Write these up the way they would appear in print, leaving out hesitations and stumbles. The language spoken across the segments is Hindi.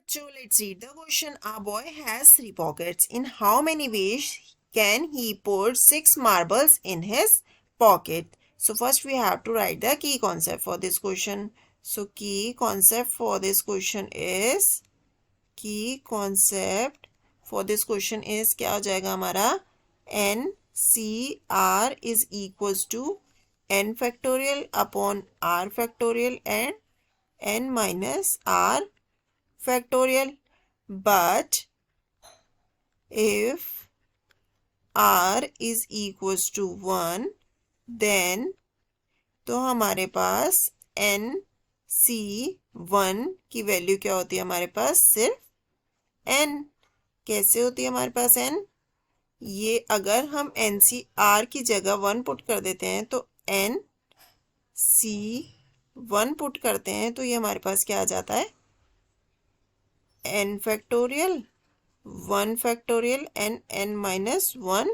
बच्चों, let's read the question. A boy has 3 pockets. In how many ways can he put 6 marbles in his pocket? So first we have to write the key concept for this question. So key concept for this question is क्या हो जाएगा हमारा? NCR is equals to n factorial upon r factorial and n minus r factorial. But if r is equals to 1, then तो हमारे पास NC1 की वैल्यू क्या होती है? हमारे पास सिर्फ n. कैसे होती है हमारे पास n? ये अगर हम NCR की जगह 1 पुट कर देते हैं तो NC1 पुट करते हैं तो ये हमारे पास क्या आ जाता है? n factorial, 1 factorial and n minus 1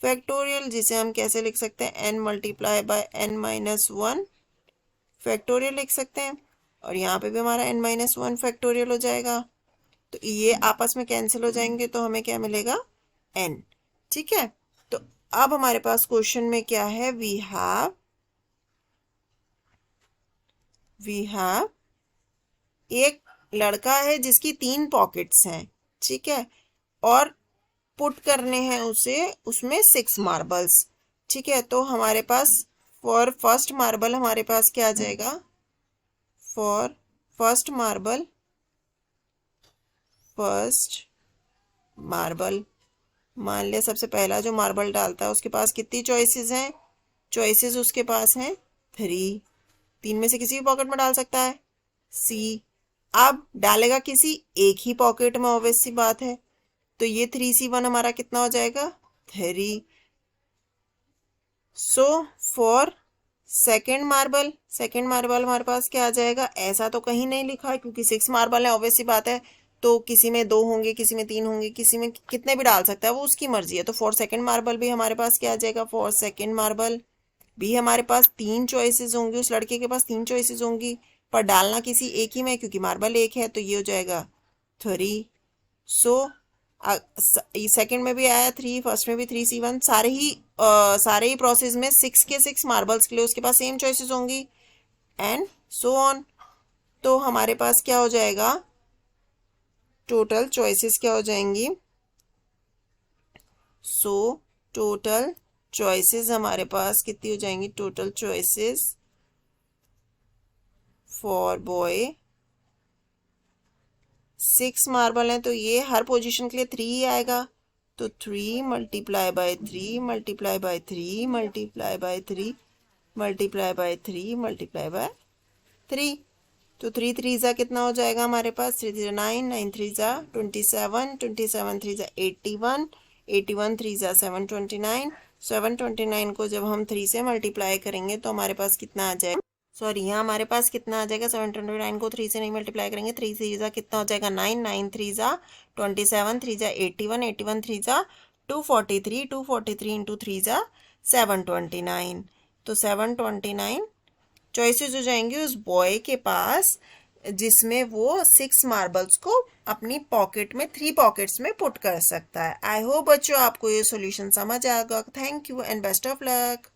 factorial, जिसे हम कैसे लिख सकते हैं? n multiply by n minus 1 factorial लिख सकते हैं। और यहाँ पे भी हमारा n माइनस 1 फैक्टोरियल हो जाएगा। तो ये आपस में कैंसिल हो जाएंगे तो हमें क्या मिलेगा? n। ठीक है, तो अब हमारे पास क्वेश्चन में क्या है? वी हैव एक लड़का है जिसकी 3 पॉकेट्स हैं। ठीक है, और पुट करने हैं उसमें 6 मार्बल्स। ठीक है, तो हमारे पास फॉर फर्स्ट मार्बल हमारे पास क्या आ जाएगा? फॉर फर्स्ट मार्बल मान लिया सबसे पहला जो मार्बल डालता है उसके पास कितनी चॉइसेस हैं? चॉइसेस उसके पास हैं 3। 3 में से किसी भी पॉकेट में डाल सकता है C। अब डालेगा किसी एक ही पॉकेट में, ऑब्वियस सी बात है। तो ये 3C1 हमारा कितना हो जाएगा? 3। सो फॉर सेकेंड मार्बल हमारे पास क्या आ जाएगा? ऐसा तो कहीं नहीं लिखा है क्योंकि 6 मार्बल है, ऑब्वियस सी बात है। तो किसी में 2 होंगे, किसी में 3 होंगे, किसी में कितने भी डाल सकता है, वो उसकी मर्जी है। तो फॉर सेकेंड मार्बल भी हमारे पास क्या आ जाएगा? फॉर सेकेंड मार्बल भी हमारे पास 3 चॉइसेस होंगी, उस लड़के के पास 3 चॉइसेस होंगी, पर डालना किसी एक ही में क्योंकि मार्बल एक है। तो ये हो जाएगा 3। सो सेकंड में भी आया 3, फर्स्ट में भी 3C1, सारे ही प्रोसेस में 6 के 6 मार्बल्स के लिए उसके पास सेम चॉइसेस होंगी एंड सो ऑन। तो हमारे पास क्या हो जाएगा? टोटल चॉइसेस क्या हो जाएंगी? सो टोटल चॉइसेस हमारे पास कितनी हो जाएंगी? Total choices for boy 6 marble हैं तो ये हर पोजीशन के लिए 3 ही आएगा। तो 3 multiply by 3 multiply by 3 multiply by 3 multiply by 3 multiply by 3। तो 3 3 जा कितना हो जाएगा हमारे पास? 3 3 9 9 3 जा 27 27 3 जा 81 81 3 जा 729 729 को जब हम 3 से मल्टीप्लाई करेंगे तो हमारे पास कितना आ जाएगा? सॉरी, यहाँ हमारे पास कितना आ जाएगा? 729 को 3 से नहीं मल्टीप्लाई करेंगे। 3 3 जा कितना हो जाएगा? 9 9 3 जा 27 3 जा 81 81 3 जा 243 243 इंटू 3 जा 729। तो 729 चॉइसेस हो जाएंगी उस बॉय के पास जिसमें वो 6 मार्बल्स को अपनी पॉकेट में 3 पॉकेट्स में पुट कर सकता है। आई होप बच्चों आपको ये सॉल्यूशन समझ आएगा। Thank you and best of luck.